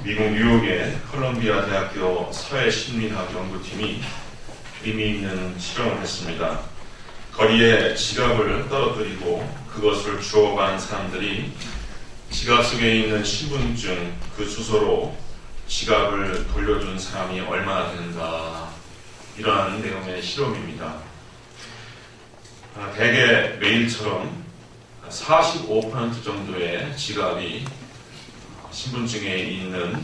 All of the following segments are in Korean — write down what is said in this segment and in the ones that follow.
미국 뉴욕의 컬럼비아 대학교 사회심리학 연구팀이 의미 있는 실험을 했습니다. 거리에 지갑을 떨어뜨리고 그것을 주워간 사람들이 지갑 속에 있는 신분증 그 주소로 지갑을 돌려준 사람이 얼마나 되는가, 이러한 내용의 실험입니다. 대개 매일처럼 45% 정도의 지갑이 신분증에 있는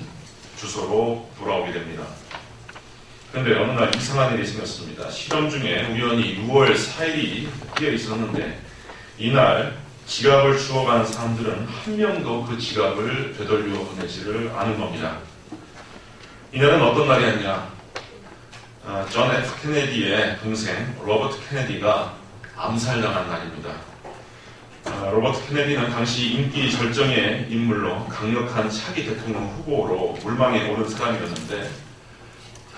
주소로 돌아오게 됩니다. 그런데 어느 날 이상한 일이 생겼습니다. 실험 중에 우연히 6월 4일이 끼어 있었는데 이날 지갑을 주워간 사람들은 한 명도 그 지갑을 되돌려 보내지를 않은 겁니다. 이날은 어떤 날이었냐? 존 F 케네디의 동생 로버트 케네디가 암살당한 날입니다. 로버트 케네디는 당시 인기 절정의 인물로 강력한 차기 대통령 후보로 물망에 오른 사람이었는데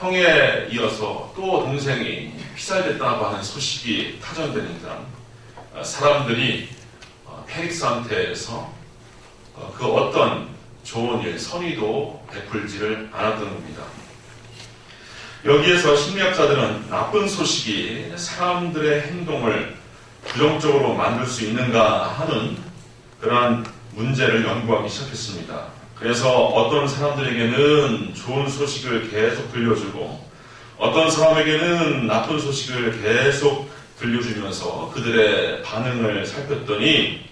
형에 이어서 또 동생이 피살됐다고 하는 소식이 타전되니까 사람들이 패닉 상태에서 그 어떤 좋은 일, 선의도 베풀지를 않았던 겁니다. 여기에서 심리학자들은 나쁜 소식이 사람들의 행동을 부정적으로 만들 수 있는가 하는 그러한 문제를 연구하기 시작했습니다. 그래서 어떤 사람들에게는 좋은 소식을 계속 들려주고 어떤 사람에게는 나쁜 소식을 계속 들려주면서 그들의 반응을 살폈더니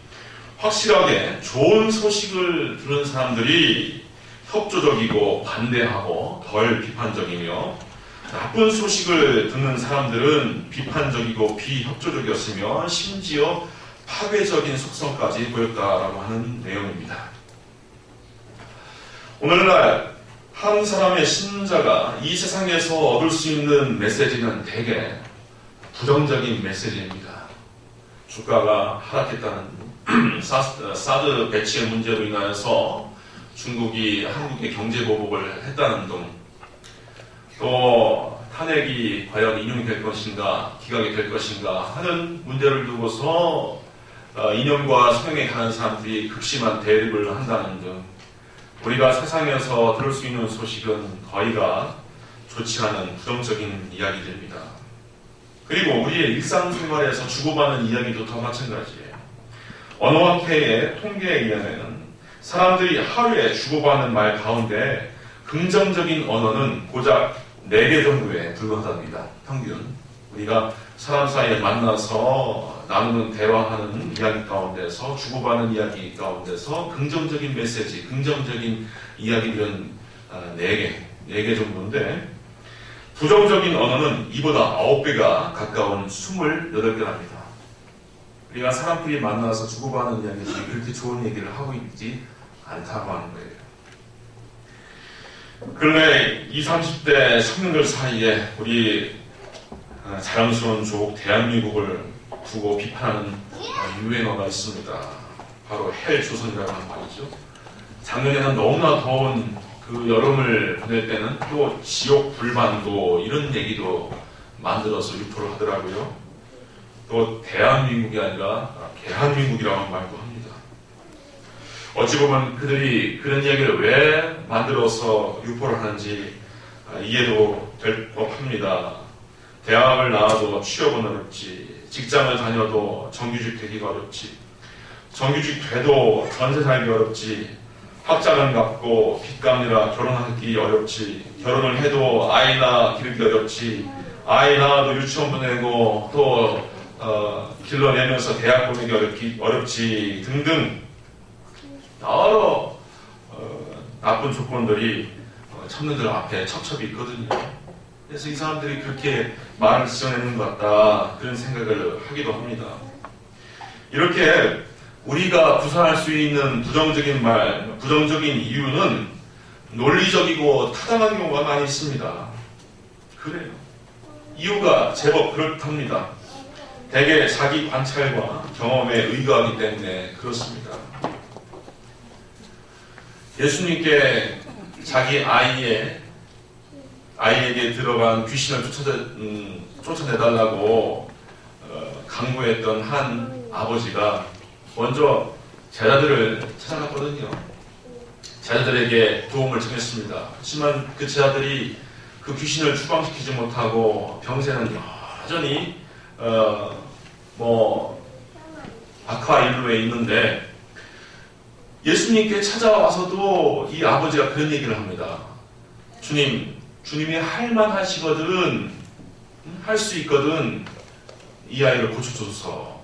확실하게 좋은 소식을 들은 사람들이 협조적이고 반대하고 덜 비판적이며 나쁜 소식을 듣는 사람들은 비판적이고 비협조적이었으며 심지어 파괴적인 속성까지 보였다라고 하는 내용입니다. 오늘날 한 사람의 신자가 이 세상에서 얻을 수 있는 메시지는 대개 부정적인 메시지입니다. 주가가 하락했다는 사드 배치의 문제로 인하여서 중국이 한국의 경제 보복을 했다는 등, 또 탄핵이 과연 인용이 될 것인가 기각이 될 것인가 하는 문제를 두고서 이념과 성향에 가는 사람들이 극심한 대립을 한다는 등 우리가 세상에서 들을 수 있는 소식은 거의가 좋지 않은 부정적인 이야기들입니다. 그리고 우리의 일상생활에서 주고받는 이야기도 더 마찬가지예요. 언어학회의 통계에 의하면 사람들이 하루에 주고받는 말 가운데 긍정적인 언어는 고작 4개 정도에 불과하답니다. 평균. 우리가 사람 사이에 만나서 나누는 대화하는 이야기 가운데서 주고받는 이야기 가운데서 긍정적인 메시지, 긍정적인 이야기들은 4개 정도인데 부정적인 언어는 이보다 9배가 가까운 28개랍니다. 우리가 사람끼리 만나서 주고받는 이야기들이 그렇게 좋은 얘기를 하고 있지 않다고 하는 거예요. 근래 20, 30대 청년들 사이에 우리 자랑스러운 조국 대한민국을 두고 비판하는 유행어가 있습니다. 바로 헬조선이라고 하는 말이죠. 작년에는 너무나 더운 그 여름을 보낼 때는 또 지옥 불반도 이런 얘기도 만들어서 유포를 하더라고요. 또 대한민국이 아니라 개한민국이라고 하는 말도 합니다. 어찌 보면 그들이 그런 이야기를 왜 만들어서 유포를 하는지 이해도 될 법합니다. 대학을 나와도 취업은 어렵지, 직장을 다녀도 정규직 되기가 어렵지, 정규직 돼도 전세 살기 어렵지, 학자금 갚고 빚 갚느라 결혼하기 어렵지, 결혼을 해도 아이 낳아 기르기 어렵지, 아이 낳아도 유치원 보내고 또 길러내면서 대학 보내기 어렵지 등등 여러 나쁜 조건들이 청년들 앞에 첩첩이 있거든요. 그래서 이 사람들이 그렇게 말을 지어내는 것 같다, 그런 생각을 하기도 합니다. 이렇게 우리가 구사할 수 있는 부정적인 말, 부정적인 이유는 논리적이고 타당한 경우가 많이 있습니다. 그래요. 이유가 제법 그렇답니다. 대개 자기 관찰과 경험에 의거하기 때문에 그렇습니다. 예수님께 자기 아이에게 들어간 귀신을 쫓아내달라고 강구했던 한 아버지가 먼저 제자들을 찾아갔거든요. 제자들에게 도움을 청했습니다. 하지만 그 제자들이 그 귀신을 추방시키지 못하고 병세는 여전히 아크아일루에 있는데, 예수님께 찾아와서도 이 아버지가 그런 얘기를 합니다. 주님이 할만하시거든, 할 수 있거든, 이 아이를 고쳐줘서.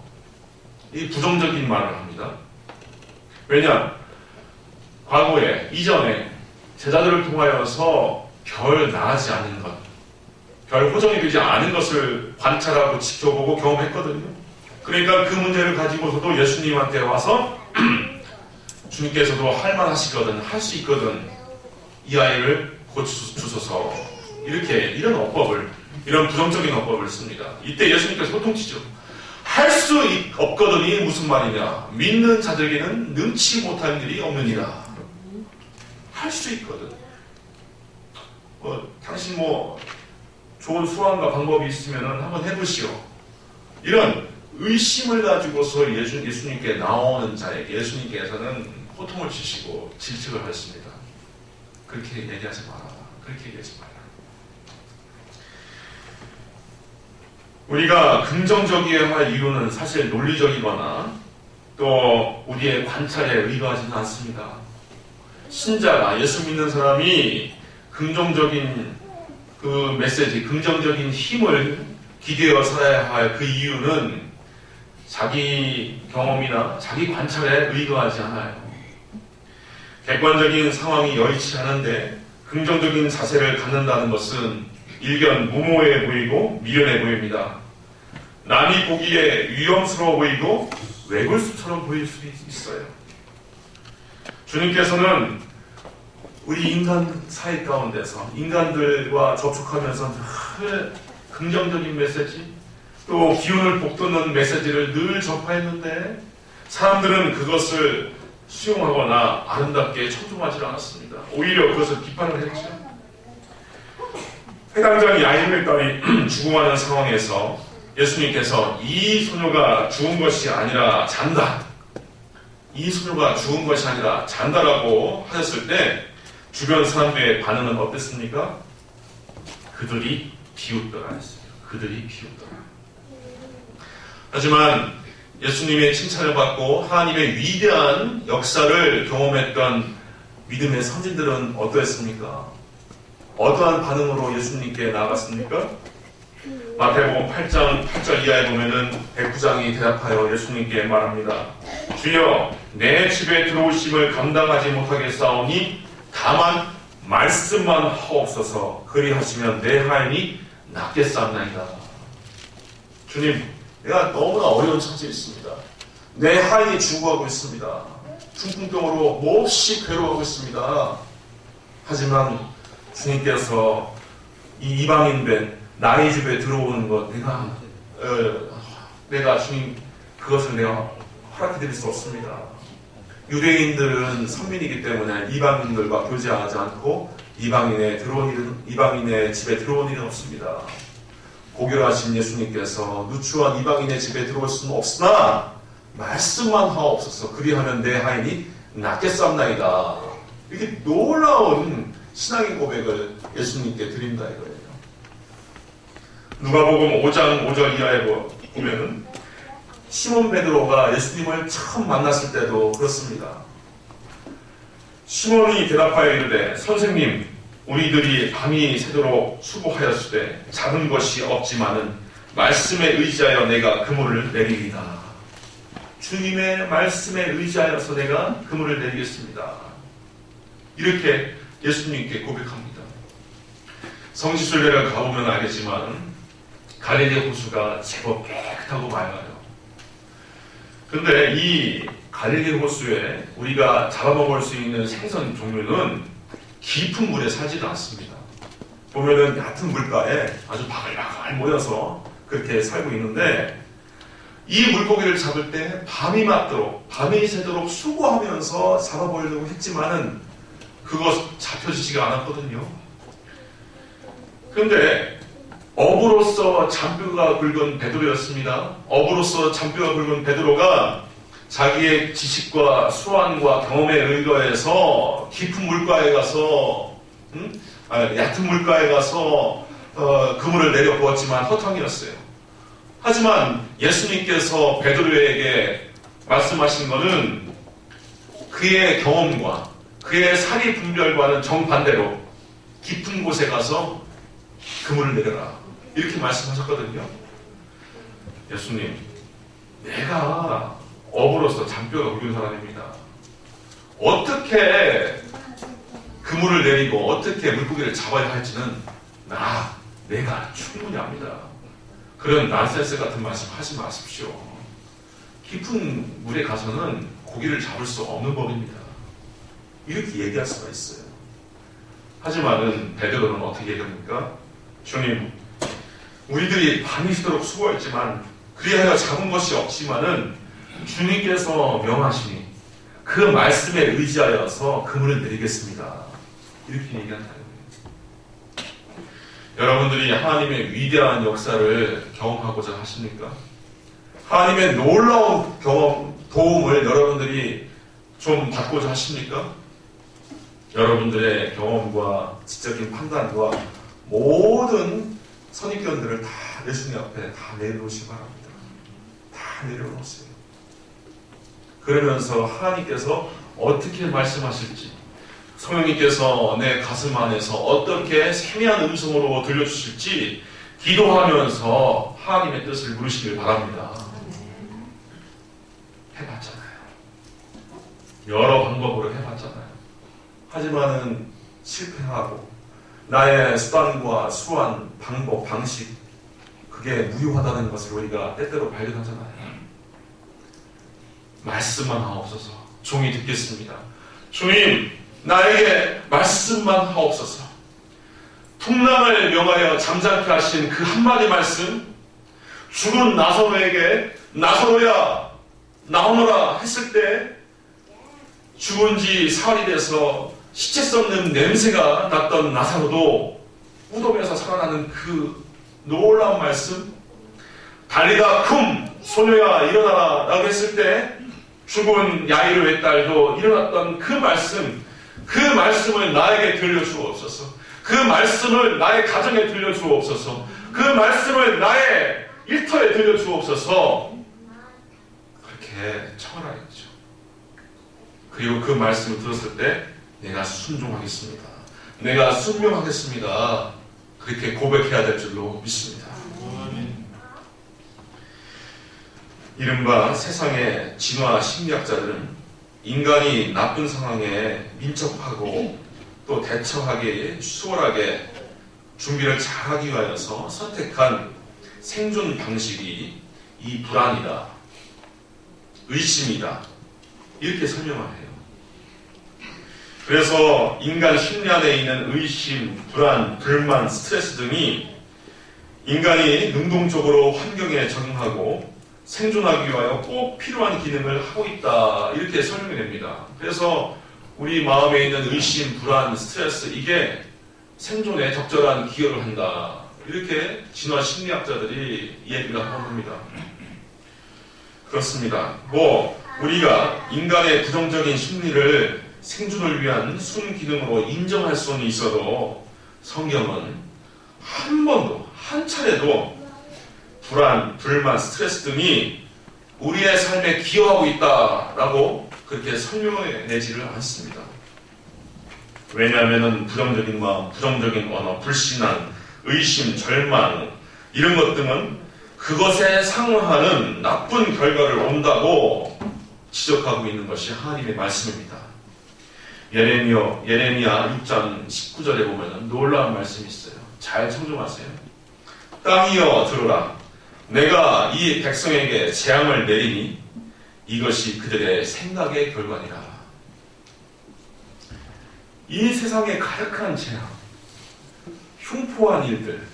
이 부정적인 말을 합니다. 왜냐? 과거에, 이전에 제자들을 통하여서 별 나아지 않은 것, 별 호전이 되지 않은 것을 관찰하고 지켜보고 경험했거든요. 그러니까 그 문제를 가지고서도 예수님한테 와서 주님께서도 할만하시거든, 할 수 있거든, 이 아이를 고쳐주소서. 이런 어법을, 이런 부정적인 어법을 씁니다. 이때 예수님께서 호통치죠. 할 수 없거든이 무슨 말이냐? 믿는 자들에게는 능치 못할 일이 없느니라. 할 수 있거든. 당신 좋은 수완과 방법이 있으면 한번 해보시오. 이런 의심을 가지고서 예수님께 나오는 자에게 예수님께서는 호통을 치시고 질책을 하셨습니다. 그렇게 얘기하지 마라. 그렇게 얘기하지 마라. 우리가 긍정적이어야 할 이유는 사실 논리적이거나 또 우리의 관찰에 의거하지는 않습니다. 신자가, 예수 믿는 사람이 긍정적인 그 메시지, 긍정적인 힘을 기대어 살아야 할 그 이유는 자기 경험이나 자기 관찰에 의거하지 않아요. 객관적인 상황이 여의치 않은데 긍정적인 자세를 갖는다는 것은 일견 무모해 보이고 미련해 보입니다. 남이 보기에 위험스러워 보이고 외골수처럼 보일 수 있어요. 주님께서는 우리 인간 사이 가운데서 인간들과 접촉하면서 늘 긍정적인 메시지, 또 기운을 북돋는 메시지를 늘 전파했는데 사람들은 그것을 수용하거나 아름답게 청종하지 않았습니다. 오히려 그것을 비판을 했죠. 해당장 야인의 딸이 죽음하는 상황에서 예수님께서 이 소녀가 죽은 것이 아니라 잔다, 이 소녀가 죽은 것이 아니라 잔다라고 하셨을 때 주변 사람들의 반응은 어땠습니까? 그들이 비웃더라 했어요. 그들이 비웃더라. 하지만 예수님의 칭찬을 받고 하나님의 위대한 역사를 경험했던 믿음의 선진들은 어떠했습니까? 어떠한 반응으로 예수님께 나아갔습니까? 마태복음 8장 8절 이하에 보면은 백부장이 대답하여 예수님께 말합니다. 주여, 내 집에 들어오심을 감당하지 못하겠사오니 다만 말씀만 하옵소서. 그리하시면 내 하인이 낫겠사옵나이다. 주님, 내가 너무나 어려운 처지에 있습니다. 내 하인이 죽어가고 있습니다. 중풍병으로 몹시 괴로워하고 있습니다. 하지만 주님께서 이 이방인된 나의 집에 들어오는 것, 내가 주님, 그것을 내가 허락해드릴 수 없습니다. 유대인들은 선민이기 때문에 이방인들과 교제하지 않고 이방인의 집에 들어온 일은 없습니다. 고결하신 예수님께서 누추한 이방인의 집에 들어올 수는 없으나 말씀만 하옵소서. 그리하면 내 하인이 낫겠사옵나이다. 이렇게 놀라운 신앙의 고백을 예수님께 드린다 이거예요. 누가복음 5장 5절 이하에 보면은 시몬 베드로가 예수님을 처음 만났을 때도 그렇습니다. 시몬이 대답하여 이르되 선생님, 우리들이 밤이 새도록 수고하였을 때 잡은 것이 없지만은 말씀에 의지하여 내가 그물을 내리리다. 주님의 말씀에 의지하여서 내가 그물을 내리겠습니다. 이렇게 예수님께 고백합니다. 성지순례를 가보면 알겠지만 갈릴리 호수가 제법 깨끗하고 맑아요. 근데 이 갈릴리 호수에 우리가 잡아먹을 수 있는 생선 종류는 깊은 물에 살지도 않습니다. 보면은 얕은 물가에 아주 바글바글 모여서 그렇게 살고 있는데 이 물고기를 잡을 때 밤이 맞도록, 밤이 새도록 수고하면서 잡아보려고 했지만은 그것 잡혀지지가 않았거든요. 그런데 업으로서 잔뼈가 굵은 베드로였습니다. 업으로서 잔뼈가 굵은 베드로가 자기의 지식과 수완과 경험에 의거해서 깊은 물가에 가서 얕은 물가에 가서 그물을 내려 보았지만 허탕이었어요. 하지만 예수님께서 베드로에게 말씀하신 것은 그의 경험과 그의 사리 분별과는 정반대로 깊은 곳에 가서 그물을 내려라 이렇게 말씀하셨거든요. 예수님, 내가 어부로서 잔뼈가 굵은 사람입니다. 어떻게 그물을 내리고 어떻게 물고기를 잡아야 할지는 내가 충분히 압니다. 그런 난센스 같은 말씀 하지 마십시오. 깊은 물에 가서는 고기를 잡을 수 없는 법입니다. 이렇게 얘기할 수가 있어요. 하지만은 베드로는 어떻게 얘기합니까? 주님, 우리들이 밤이 새도록 수고했지만 그리하여 잡은 것이 없지만은 주님께서 명하시니 그 말씀에 의지하여서 그물을 내리겠습니다. 이렇게 얘기한다는 거예요. 여러분들이 하나님의 위대한 역사를 경험하고자 하십니까? 하나님의 놀라운 도움을 여러분들이 좀 받고자 하십니까? 여러분들의 경험과 지적인 판단과 모든 선입견들을 다 예수님 앞에 다 내려놓으시기 바랍니다. 다 내려놓으세요. 그러면서 하나님께서 어떻게 말씀하실지, 성령님께서 내 가슴 안에서 어떻게 세미한 음성으로 들려주실지 기도하면서 하나님의 뜻을 물으시길 바랍니다. 해봤잖아요. 여러 방법으로 해봤잖아요. 하지만은 실패하고 나의 수단과 수완, 방법, 방식 그게 무효하다는 것을 우리가 때때로 발견하잖아요. 말씀만 하옵소서. 종이 듣겠습니다. 주님, 나에게 말씀만 하옵소서. 풍랑을 명하여 잠잠케 하신 그 한마디 말씀, 죽은 나사로에게 나사로야 나오너라 했을 때 죽은 지 사흘이 돼서 시체 썩는 냄새가 났던 나사로도 무덤에서 살아나는 그 놀라운 말씀, 달리다 쿰 소녀야 일어나라 라고 했을 때 죽은 야이로의 딸도 일어났던 그 말씀, 그 말씀을 나에게 들려주옵소서. 그 말씀을 나의 가정에 들려주옵소서. 그 말씀을 나의 일터에 들려주옵소서. 그렇게 청하겠죠. 그리고 그 말씀을 들었을 때 내가 순종하겠습니다. 내가 순명하겠습니다. 그렇게 고백해야 될 줄로 믿습니다. 이른바 세상의 진화 심리학자들은 인간이 나쁜 상황에 민첩하고 또 대처하기 수월하게 준비를 잘하기 위하여서 선택한 생존 방식이 이 불안이다, 의심이다 이렇게 설명을 해요. 그래서 인간 심리 안에 있는 의심, 불안, 불만, 스트레스 등이 인간이 능동적으로 환경에 적응하고 생존하기 위하여 꼭 필요한 기능을 하고 있다 이렇게 설명이 됩니다. 그래서 우리 마음에 있는 의심, 불안, 스트레스 이게 생존에 적절한 기여를 한다 이렇게 진화 심리학자들이 얘기를 하고 합니다. 그렇습니다. 우리가 인간의 부정적인 심리를 생존을 위한 순기능으로 인정할 수는 있어도 성경은 한 번도, 한 차례도 불안, 불만, 스트레스 등이 우리의 삶에 기여하고 있다라고 그렇게 설명해 내지를 않습니다. 왜냐하면 부정적인 마음, 부정적인 언어, 불신앙, 의심, 절망 이런 것 등은 그것에 상응하는 나쁜 결과를 온다고 지적하고 있는 것이 하나님의 말씀입니다. 예레미야 6장 19절에 보면 놀라운 말씀이 있어요. 잘 청중하세요. 땅이여 들으라. 내가 이 백성에게 재앙을 내리니 이것이 그들의 생각의 결과니라. 이 세상에 가득한 재앙, 흉포한 일들,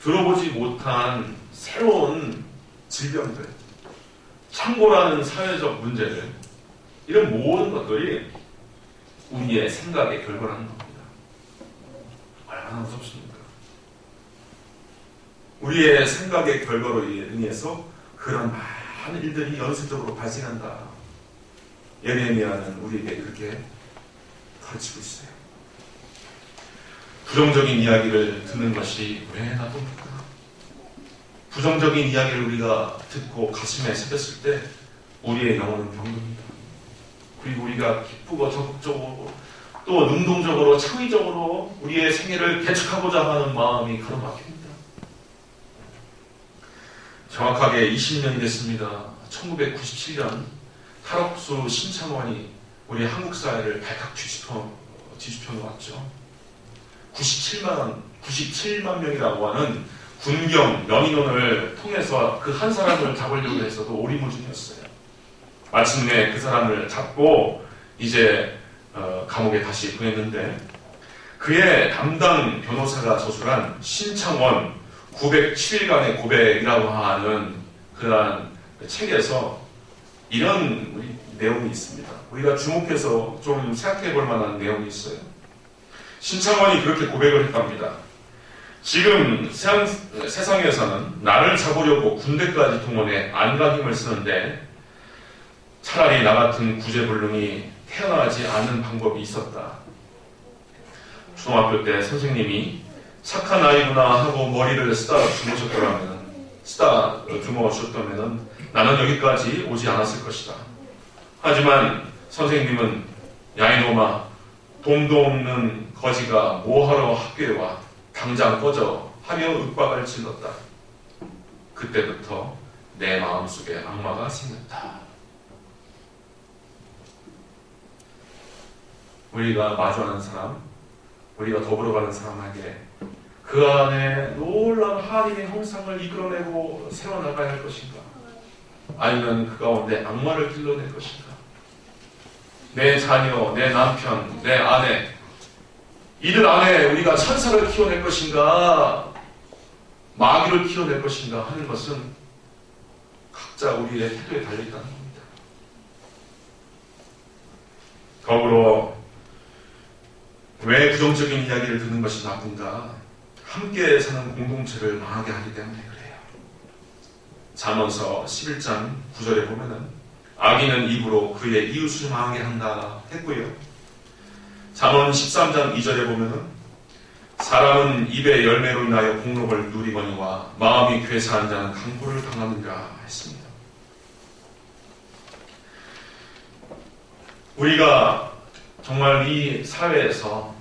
들어보지 못한 새로운 질병들, 창고라는 사회적 문제들, 이런 모든 것들이 우리의 생각의 결과라는 겁니다. 얼마나 무섭습니까? 우리의 생각의 결과로 인해서 그런 많은 일들이 연쇄적으로 발생한다. 예레미야는 우리에게 그렇게 가르치고 있어요. 부정적인 이야기를 듣는 것이 왜 나쁩니까? 부정적인 이야기를 우리가 듣고 가슴에 새겼을 때 우리의 영혼은 병듭니다. 그리고 우리가 기쁘고 적극적으로 또 능동적으로 창의적으로 우리의 생애를 개척하고자 하는 마음이 가로막힙니다. 정확하게 20년이 됐습니다. 1997년 탈옥수 신창원이 우리 한국 사회를 발칵 뒤집혀 놓았죠. 97만 명이라고 하는 군경 명인원을 통해서 그 한 사람을 잡으려고 해서도 오리무중이었어요. 마침내 그 사람을 잡고 이제 감옥에 다시 보냈는데 그의 담당 변호사가 저술한 신창원 907일간의 고백이라고 하는 그러한 책에서 이런 내용이 있습니다. 우리가 주목해서 좀 생각해 볼 만한 내용이 있어요. 신창원이 그렇게 고백을 했답니다. 지금 세상에서는 나를 잡으려고 군대까지 동원해 안간 힘을 쓰는데 차라리 나 같은 구제불능이 태어나지 않는 방법이 있었다. 중학교 때 선생님이 착한 아이구나 하고 머리를 쓰다 주무셨다면 나는 여기까지 오지 않았을 것이다. 하지만 선생님은 야 이놈아 돈도 없는 거지가 뭐하러 학교에 와 당장 꺼져 하며 윽박을 질렀다. 그때부터 내 마음속에 악마가 생겼다. 우리가 마주하는 사람, 우리가 더불어가는 사람에게 그 안에 놀라운 하나님의 형상을 이끌어내고 세워나가야 할 것인가? 아니면 그 가운데 악마를 길러낼 것인가? 내 자녀, 내 남편, 내 아내 이들 안에 우리가 천사를 키워낼 것인가? 마귀를 키워낼 것인가? 하는 것은 각자 우리의 태도에 달려있다는 겁니다. 더불어 왜 부정적인 이야기를 듣는 것이 나쁜가? 함께 사는 공동체를 망하게 하기 때문에 그래요. 잠언서 11장 9절에 보면은 악인은 입으로 그의 이웃을 망하게 한다 했고요. 잠언 13장 2절에 보면은 사람은 입의 열매로 인하여 공록을 누리거니와 마음이 괴사한 자는 강포를 당하느니라 했습니다. 우리가 정말 이 사회에서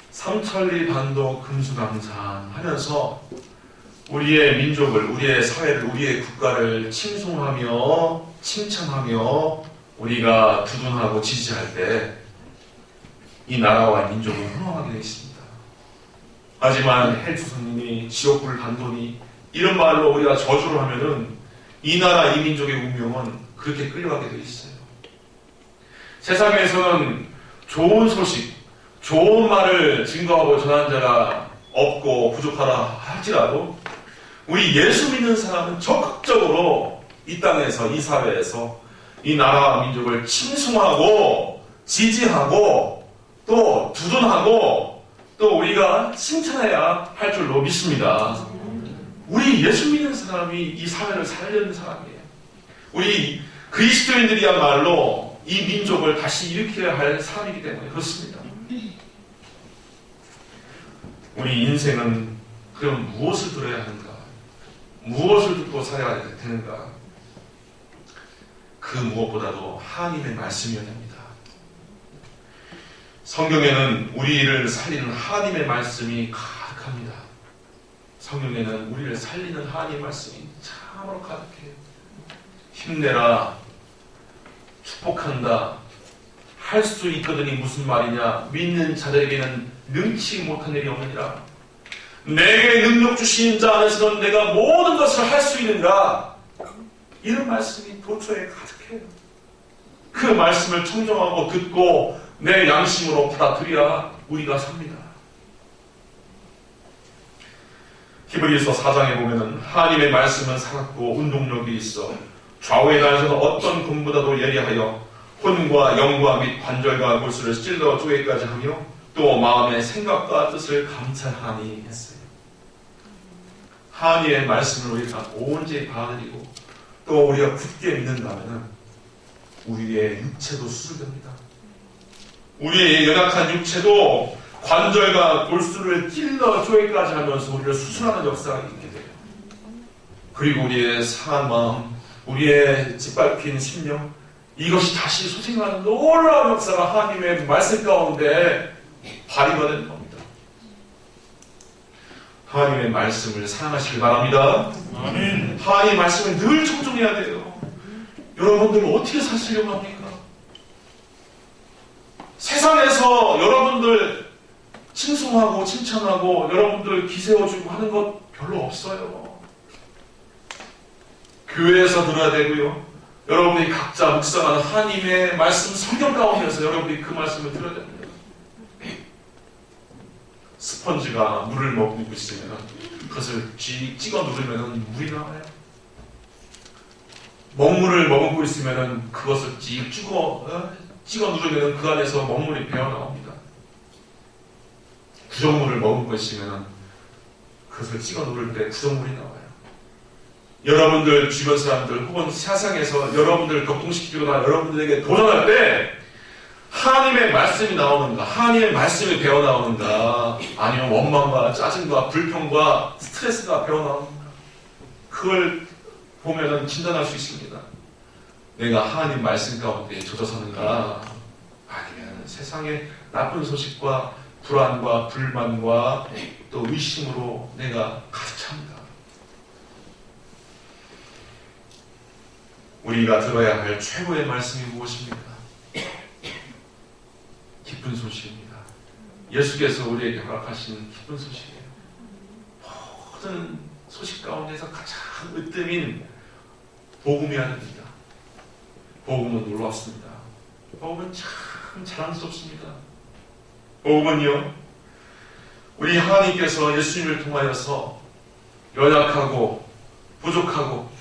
삼천리 반도 금수강산 하면서 우리의 민족을, 우리의 사회를, 우리의 국가를 칭송하며 칭찬하며 우리가 두둔하고 지지할 때 이 나라와 민족은 흥황하게 되어 있습니다. 하지만 헬조선님이 지옥불 단돈이 이런 말로 우리가 저주를 하면은 이 나라 이 민족의 운명은 그렇게 끌려가게 되어 있어요. 세상에서는 좋은 소식, 좋은 말을 증거하고 전하는 자가 없고 부족하다 할지라도 우리 예수 믿는 사람은 적극적으로 이 땅에서, 이 사회에서 이 나라와 민족을 칭송하고 지지하고 또 두둔하고 또 우리가 칭찬해야 할 줄로 믿습니다. 우리 예수 믿는 사람이 이 사회를 살리는 사람이에요. 우리 그리스도인들이야말로 이 민족을 다시 일으켜야 할 사람이기 때문에 그렇습니다. 우리 인생은 그럼 무엇을 들어야 하는가? 무엇을 듣고 살아야 되는가? 그 무엇보다도 하나님의 말씀이어야 합니다. 성경에는 우리를 살리는 하나님의 말씀이 가득합니다. 성경에는 우리를 살리는 하나님의 말씀이 참으로 가득해요. 힘내라, 축복한다, 할 수 있거든이 무슨 말이냐? 믿는 자들에게는 능치 못한 일이 없느니라. 내게 능력 주신 자 안에서는 내가 모든 것을 할 수 있는가? 이런 말씀이 도처에 가득해요. 그 말씀을 청정하고 듣고 내 양심으로 받아들여야 우리가 삽니다. 히브리서 4장에 보면은 하나님의 말씀은 살았고 운동력이 있어 좌우에 나서는 어떤 검보다도 예리하여 혼과 영과 및 관절과 골수를 찔러 쪼개까지 하며 또 마음의 생각과 뜻을 감찰하니 했어요. 하나님의 말씀을 우리가 온전히 받아들이고 또 우리가 굳게 믿는다면 우리의 육체도 수술됩니다. 우리의 연약한 육체도 관절과 골수를 찔러 조이까지 하면서 우리를 수술하는 역사가 있게 돼요. 그리고 우리의 상한 마음, 우리의 짓밟힌 심령, 이것이 다시 소생하는 놀라운 역사가 하나님의 말씀 가운데 발휘가 되는 겁니다. 하나님의 말씀을 사랑하시길 바랍니다. 아멘. 하나님의 말씀을 늘 청종해야 돼요. 여러분들 어떻게 사시려고 합니까? 세상에서 여러분들 칭송하고 칭찬하고 여러분들 기세워주고 하는 것 별로 없어요. 교회에서 들어야 되고요. 여러분이 각자 묵상하는 하나님의 말씀 성경 가운데서 여러분이 그 말씀을 들어야 됩니다. 스펀지가 물을 먹고 있으면 그것을 찍어 누르면 물이 나와요. 먹물을 머금고 있으면 그것을 찍어 누르면 그 안에서 먹물이 배어 나옵니다. 구정물을 머금고 있으면 그것을 찍어 누를 때 구정물이 나와요. 여러분들 주변 사람들 혹은 세상에서 여러분들을 격동시키거나 여러분들에게 도전할 때 하나님의 말씀이 나오는가, 하나님의 말씀이 배어 나오는가, 아니면 원망과 짜증과 불평과 스트레스가 배어 나오는가, 그걸 보면은 진단할 수 있습니다. 내가 하나님 말씀 가운데 젖어 사는가, 아니면 세상의 나쁜 소식과 불안과 불만과 또 의심으로 내가 가득 찹니다. 우리가 들어야 할 최고의 말씀이 무엇입니까? 기쁜 소식입니다. 예수께서 우리에게 허락하신 기쁜 소식이에요. 모든 소식 가운데서 가장 으뜸인 복음이어야 됩니다. 복음은 놀랍습니다. 복음은 참 자랑스럽습니다. 복음은요, 우리 하나님께서 예수님을 통하여서 연약하고 부족하고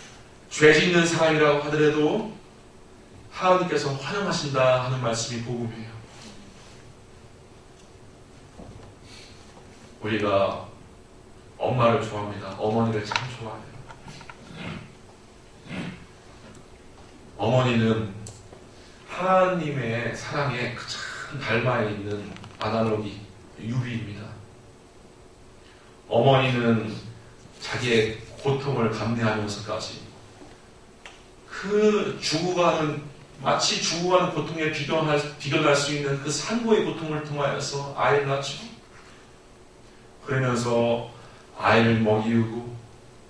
죄 짓는 사람이라고 하더라도 하나님께서 환영하신다 하는 말씀이 복음이에요. 우리가 엄마를 좋아합니다. 어머니를 참 좋아해요. 어머니는 하나님의 사랑에 가장 닮아 있는 아날로기, 유비입니다. 어머니는 자기의 고통을 감내하면서까지 그 마치 죽어가는 고통에 비견할 수 있는 그 산고의 고통을 통하여서 아이를 낳죠. 그러면서 아이를 먹이고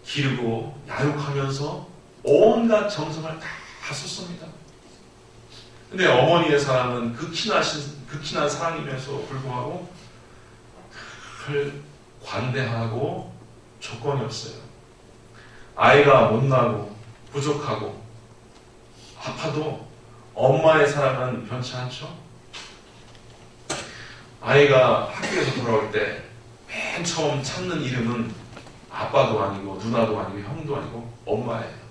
기르고 야육하면서 온갖 정성을 다 쏟습니다. 근데 어머니의 사랑은 극진한 사랑임에도 불구하고 늘 관대하고 조건이 없어요. 아이가 못나고 부족하고 아파도 엄마의 사랑은 변치 않죠. 아이가 학교에서 돌아올 때 맨 처음 찾는 이름은 아빠도 아니고 누나도 아니고 형도 아니고 엄마예요.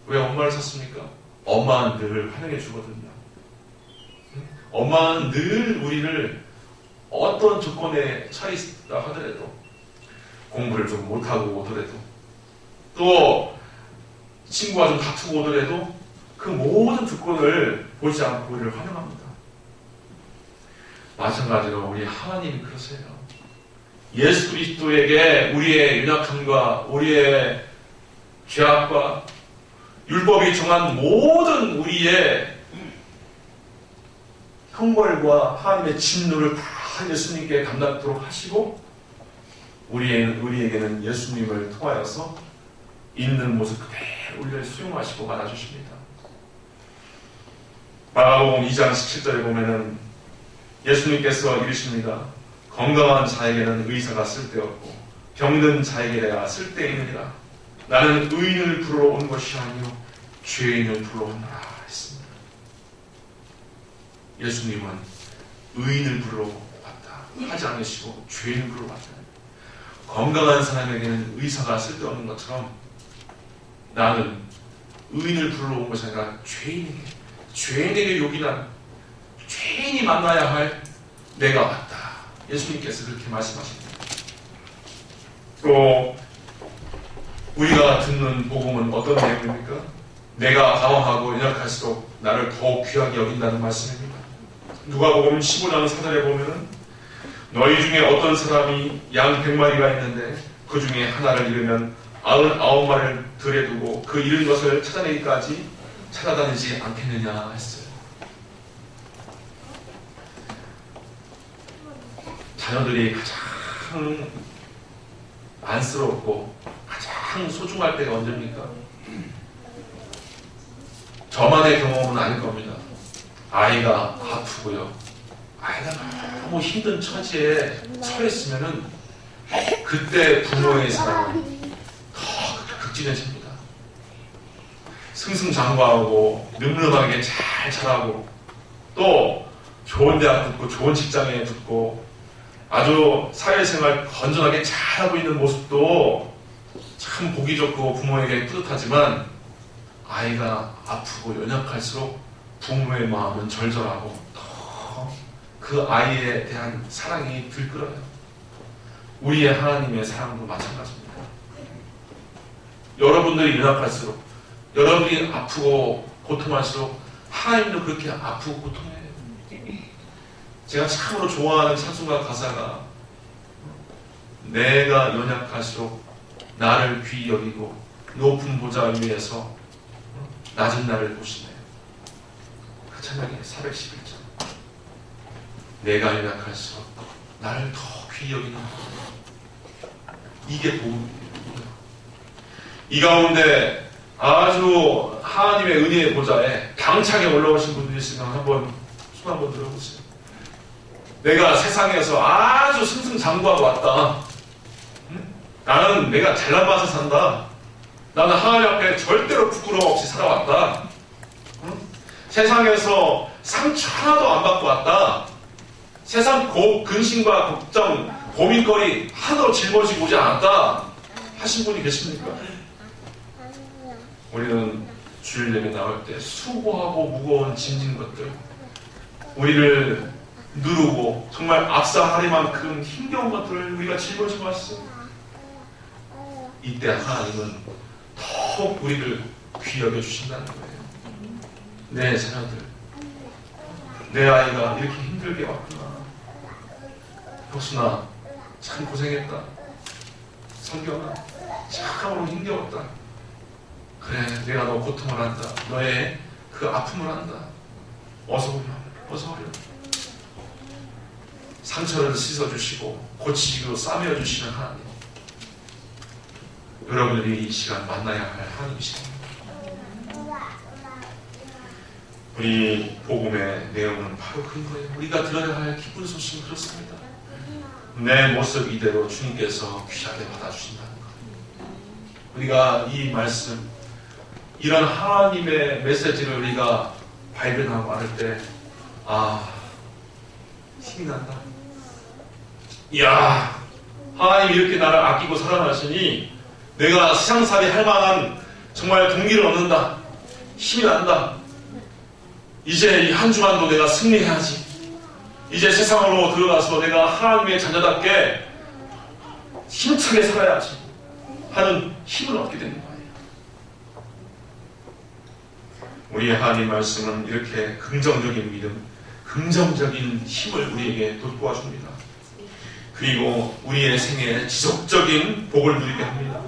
왜 엄마를 찾습니까? 엄마는 늘 환영해 주거든요. 엄마는 늘 우리를 어떤 조건에 처해 있다 하더라도, 공부를 좀 못하고 오더라도, 또 친구와 좀 다투고 오더라도 그 모든 조건을 보지 않고 우리를 환영합니다. 마찬가지로 우리 하나님이 그러세요. 예수 그리스도에게 우리의 연약함과 우리의 죄악과 율법이 정한 모든 우리의 형벌과 하나님의 진노를 다 예수님께 감당토록 하시고 우리에게는 예수님을 통하여서 있는 모습 그대로 우리를 수용하시고 받아주십니다. 마가복음 2장 17절에 보면은 예수님께서 이르십니다. 건강한 자에게는 의사가 쓸데없고 병든 자에게야 쓸데있느니라. 나는 의인을 부르러 온 것이 아니요 죄인을 부르러 온다 했습니다. 예수님은 의인을 부르러 왔다 하지 않으시고 죄인을 부르러 왔다. 건강한 사람에게는 의사가 쓸데없는 것처럼 나는 의인을 부르러 온 것이 아니라 죄인에게 요긴한 죄인이 만나야 할 내가 왔다. 예수님께서 그렇게 말씀하십니다. 또 우리가 듣는 복음은 어떤 내용입니까? 내가 강화하고 연약할수록 나를 더욱 귀하게 여긴다는 말씀입니다. 누가복음 15장 4절에 보면은 너희 중에 어떤 사람이 양 100마리가 있는데 그 중에 하나를 잃으면 99마리를 들에 두고 그 잃은 것을 찾아내기까지 찾아다니지 않겠느냐 했어요. 자녀들이 가장 안쓰럽고 가장 소중할 때가 언제입니까? 저만의 경험은 아닐 겁니다. 아이가 아프고요. 아이가 너무 힘든 처지에 처했으면은 그때 부모의 사랑은 더 극진해집니다. 승승장구하고 늠름하게 잘 자라고 또 좋은 대학 붙고 좋은 직장에 붙고 아주 사회생활 건전하게 잘하고 있는 모습도 참 보기 좋고 부모에게 뿌듯하지만 아이가 아프고 연약할수록 부모의 마음은 절절하고 더 그 아이에 대한 사랑이 들끓어요. 우리의 하나님의 사랑도 마찬가지입니다. 여러분들이 연약할수록 여러분이 아프고 고통할수록 하나님도 그렇게 아프고 고통해요. 제가 참으로 좋아하는 찬송가 가사가 내가 연약할수록 나를 귀히 여기고 높은 보좌 위에서 낮은 나를 보시네. 그 찬양이 411장. 내가 연약할수록 나를 더 귀히 여기는 이게 복음입니다. 이 가운데 아주 하나님의 은혜의 보좌에 당차게 올라오신 분들이 있으면 한번 손 한번 들어보세요. 내가 세상에서 아주 승승장구하고 왔다. 나는 내가 잘난 맛에 산다. 나는 하나님 앞에 절대로 부끄러움 없이 살아왔다. 세상에서 상처 하나도 안 받고 왔다. 세상 근심과 걱정, 고민거리 하나도 짊어지고 오지 않았다. 하신 분이 계십니까? 우리는 주일 예배 나올 때 수고하고 무거운 짐진 것들, 우리를 누르고 정말 압사하리만큼 힘겨운 것들을 우리가 짊어지고 왔어요. 이때 하나님은 더욱 우리를 귀히 여겨주신다는 거예요. 내 자녀들, 내 아이가 이렇게 힘들게 왔구나. 혁순아, 참 고생했다. 성경아, 참으로 힘겨웠다. 그래, 내가 너 고통을 안다. 너의 그 아픔을 안다. 어서 오렴, 어서 오렴. 상처를 씻어주시고 고치시고 싸매어 주시는 하나님. 여러분들이 이 시간 만나야 할 하나님이십니다. 우리 복음의 내용은 바로 그런 거예요. 우리가 들어야 할 기쁜 소식은 그렇습니다. 내 모습 이대로 주님께서 귀하게 받아주신다는 것. 우리가 이 말씀, 이런 하나님의 메시지를 우리가 발견하고 알을 때, 힘이 난다. 이야, 하나님이 이렇게 나를 아끼고 사랑하시니 내가 세상살이 할 만한 정말 동기를 얻는다. 힘이 난다. 이제 이 한 주간도 내가 승리해야지. 이제 세상으로 들어가서 내가 하나님의 자녀답게 힘차게 살아야지 하는 힘을 얻게 되는 거예요. 우리의 하나님 말씀은 이렇게 긍정적인 믿음, 긍정적인 힘을 우리에게 돋보아 줍니다. 그리고 우리의 생애에 지속적인 복을 누리게 합니다.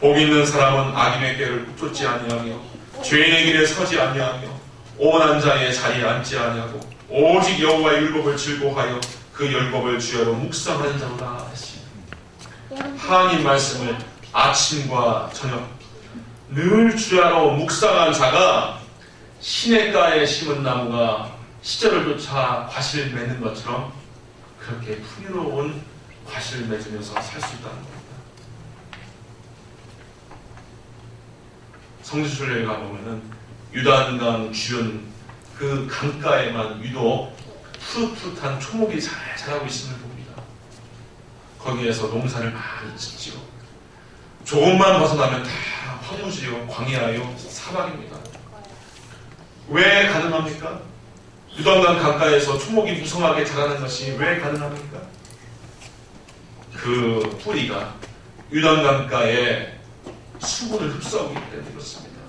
복 있는 사람은 악인의 꾀를 쫓지 아니하며 죄인의 길에 서지 아니하며 오만한 자의 자리에 앉지 아니하고 오직 여호와의 율법을 즐거워하여 그 율법을 주야로 묵상하는 자로다 하시니, 하나님 말씀을 아침과 저녁 늘 주야로 묵상한 자가 시냇가에 심은 나무가 시절을 쫓아 과실을 맺는 것처럼 그렇게 풍요로운 과실을 맺으면서 살 수 있다는 겁니다. 성지순례에 가보면은 유단강 주변 그 강가에만 유독 푸릇푸릇한 초목이 잘 자라고 있음을 봅니다. 거기에서 농사를 많이 짓지요. 조금만 벗어나면 다 황무지요, 광야요, 사막입니다. 왜 가능합니까? 유단강 강가에서 초목이 무성하게 자라는 것이 왜 가능합니까? 그 뿌리가 유단강가에 수분을 흡수하고 있기 때문에 그렇습니다.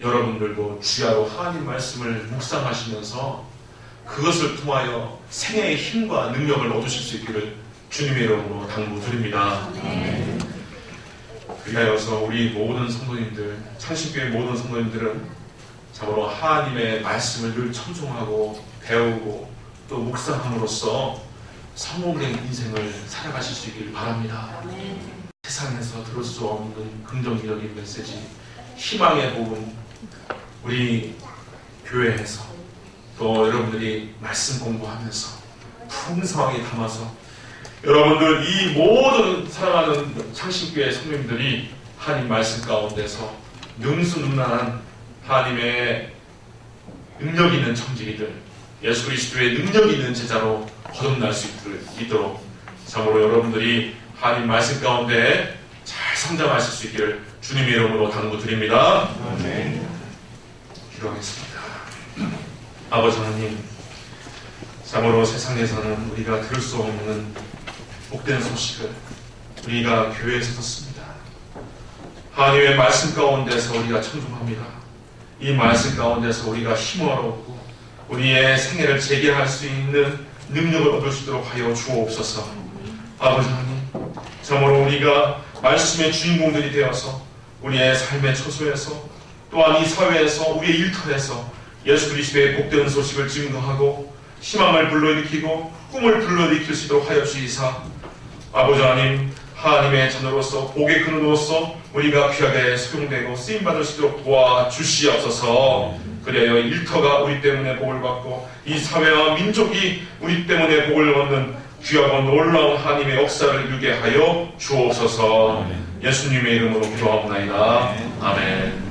여러분들도 주야로 하나님 말씀을 묵상하시면서 그것을 통하여 생애의 힘과 능력을 얻으실 수 있기를 주님의 이름으로 당부드립니다. 그리하여서 우리 모든 성도님들, 창신교회 모든 성도님들은 참으로 하나님의 말씀을 늘 청종하고 배우고 또 묵상함으로써 성공된 인생을 살아가실 수 있길 바랍니다. 세상에서 들을 수 없는 긍정적인 메시지, 희망의 복음, 우리 교회에서 또 여러분들이 말씀 공부하면서 풍성하게 담아서 여러분들 이 모든 사랑하는 창신교회 성도님들이 하나님 말씀 가운데서 능수능란한 하나님의 능력 있는 청지기들, 예수 그리스도의 능력 있는 제자로 거듭날 수 있도록 참으로 여러분들이 하나님 말씀 가운데 잘 성장하실 수 있기를 주님의 이름으로 당부드립니다. 기도하겠습니다. 아버지 하나님, 참으로 세상에서는 우리가 들을 수 없는 복된 소식을 우리가 교회에서 듣습니다. 하나님의 말씀 가운데서 우리가 청종합니다. 이 말씀 가운데서 우리가 힘을 얻고 우리의 생애를 재개할 수 있는 능력을 얻을 수 있도록 하여 주옵소서. 아버지 하나님, 참으로 우리가 말씀의 주인공들이 되어서 우리의 삶의 처소에서 또한 이 사회에서 우리의 일터에서 예수 그리스도의 복된 소식을 증거하고 희망을 불러일으키고 꿈을 불러일으킬 수 있도록 하여 주이사, 아버지 하나님, 하나님의 자녀로서 복의 근원으로서 우리가 귀하게 수용되고 쓰임받을 수 있도록 도와주시옵소서. 그래야 일터가 우리 때문에 복을 받고 이 사회와 민족이 우리 때문에 복을 얻는 귀하고 놀라운 하나님의 역사를 이루게 하여 주옵소서. 예수님의 이름으로 기도하옵나이다. 아멘.